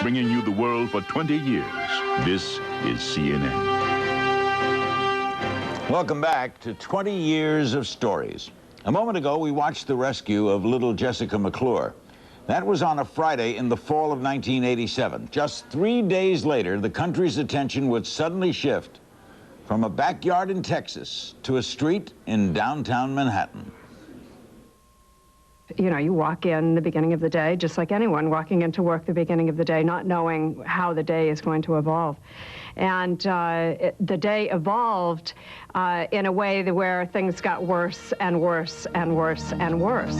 bringing you the world for 20 years. This is CNN. Welcome back to 20 years of stories. A moment ago, we watched the rescue of little Jessica McClure. That was on a Friday in the fall of 1987. Just 3 days later, the country's attention would suddenly shift from a backyard in Texas to a street in downtown Manhattan. You know, you walk in the beginning of the day, just like anyone walking into work the beginning of the day, not knowing how the day is going to evolve. And the day evolved in a way where things got worse and worse and worse and worse.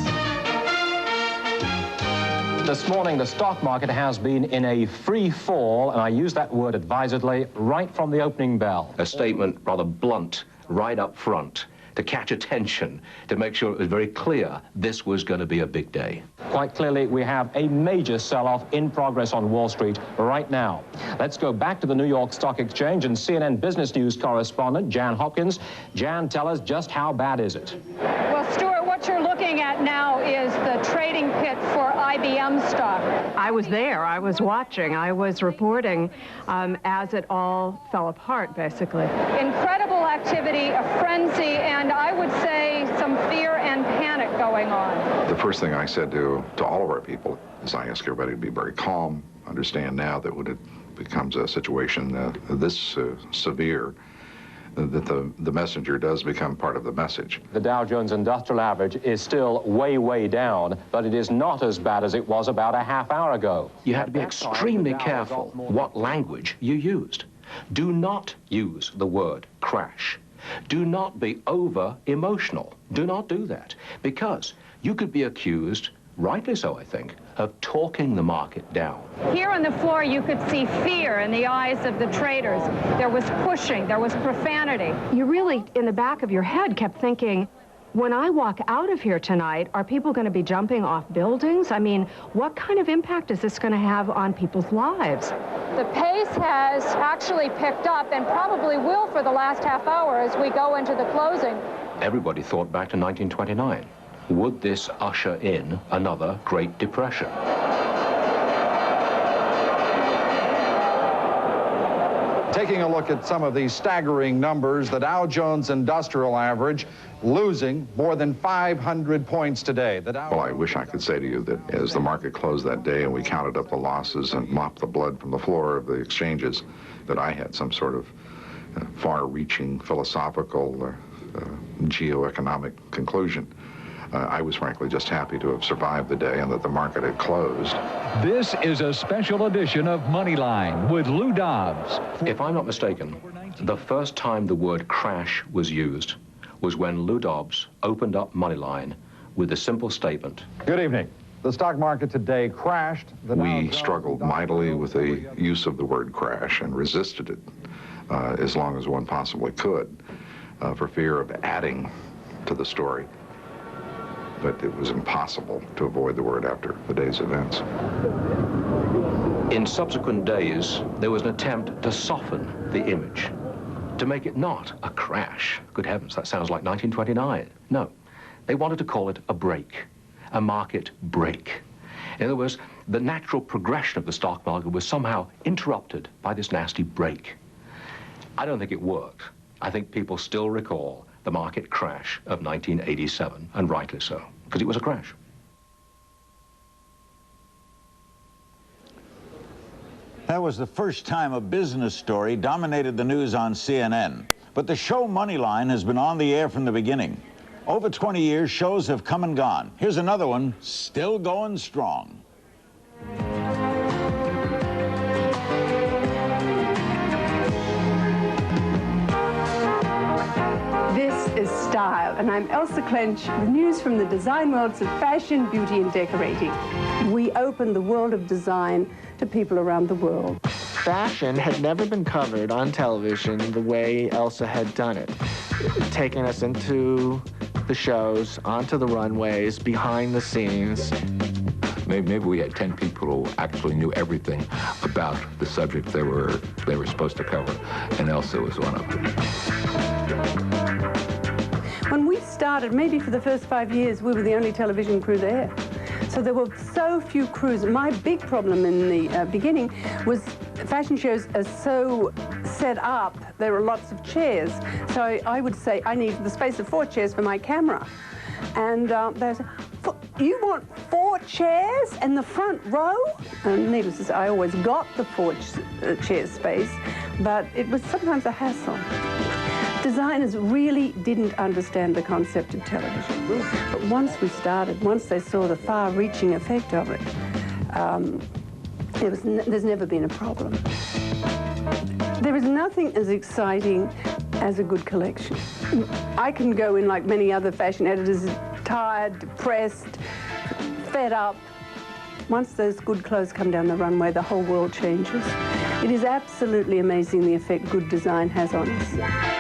This morning, the stock market has been in a free fall, and I use that word advisedly, right from the opening bell. A statement rather blunt, right up front, to catch attention, to make sure it was very clear this was going to be a big day. Quite clearly, we have a major sell-off in progress on Wall Street right now. Let's go back to the New York Stock Exchange and CNN Business News correspondent Jan Hopkins. Jan, tell us, just how bad is it? Well, Stuart, what you're looking at now is the trading pit for IBM stock. I was there, I was watching, I was reporting as it all fell apart, basically. Incredible activity, a frenzy, and I would say some fear and panic going on. The first thing I said to all of our people is I ask everybody to be very calm, understand now that when it becomes a situation this severe, that the messenger does become part of the message. The Dow Jones Industrial Average is still way, way down, but it is not as bad as it was about a half hour ago. You had to be extremely careful what language you used. Do not use the word crash. Do not be over-emotional. Do not do that, because you could be accused, rightly so I think, of talking the market down. Here on the floor, you could see fear in the eyes of the traders. There was pushing, there was profanity. You really, in the back of your head, kept thinking, when I walk out of here tonight, are people going to be jumping off buildings? I mean, what kind of impact is this going to have on people's lives? The pace has actually picked up and probably will for the last half hour as we go into the closing. Everybody thought back to 1929. Would this usher in another Great Depression? Taking a look at some of these staggering numbers, the Dow Jones Industrial Average losing more than 500 points today. Well, I wish I could say to you that as the market closed that day and we counted up the losses and mopped the blood from the floor of the exchanges, that I had some sort of far-reaching philosophical geoeconomic conclusion. I was frankly just happy to have survived the day and that the market had closed. This is a special edition of Moneyline with Lou Dobbs. If I'm not mistaken, the first time the word crash was used was when Lou Dobbs opened up Moneyline with a simple statement. Good evening. The stock market today crashed. We struggled mightily with the use of the word crash and resisted it as long as one possibly could for fear of adding to the story. But it was impossible to avoid the word after the day's events. In subsequent days, there was an attempt to soften the image, to make it not a crash. Good heavens, that sounds like 1929. No, they wanted to call it a break, a market break. In other words, the natural progression of the stock market was somehow interrupted by this nasty break. I don't think it worked. I think people still recall the market crash of 1987, and rightly so, because it was a crash. That was the first time a business story dominated the news on CNN. But the show Moneyline has been on the air from the beginning. Over 20 years, shows have come and gone. Here's another one, still going strong. This is Style, and I'm Elsa Clench, with news from the design worlds of fashion, beauty, and decorating. We open the world of design to people around the world. Fashion had never been covered on television the way Elsa had done it, taking us into the shows, onto the runways, behind the scenes. Maybe we had 10 people who actually knew everything about the subject they were supposed to cover, and Elsa was one of them. When we started, maybe for the first 5 years, we were the only television crew there. So there were so few crews. My big problem in the beginning was fashion shows are so set up, there are lots of chairs. So I would say, I need the space of 4 chairs for my camera. And they said, you want 4 chairs in the front row? And needless to say, I always got the 4 chair space, but it was sometimes a hassle. Designers really didn't understand the concept of television. But once we started, once they saw the far-reaching effect of it, there's never been a problem. There is nothing as exciting as a good collection. I can go in like many other fashion editors, tired, depressed, fed up. Once those good clothes come down the runway, the whole world changes. It is absolutely amazing the effect good design has on us.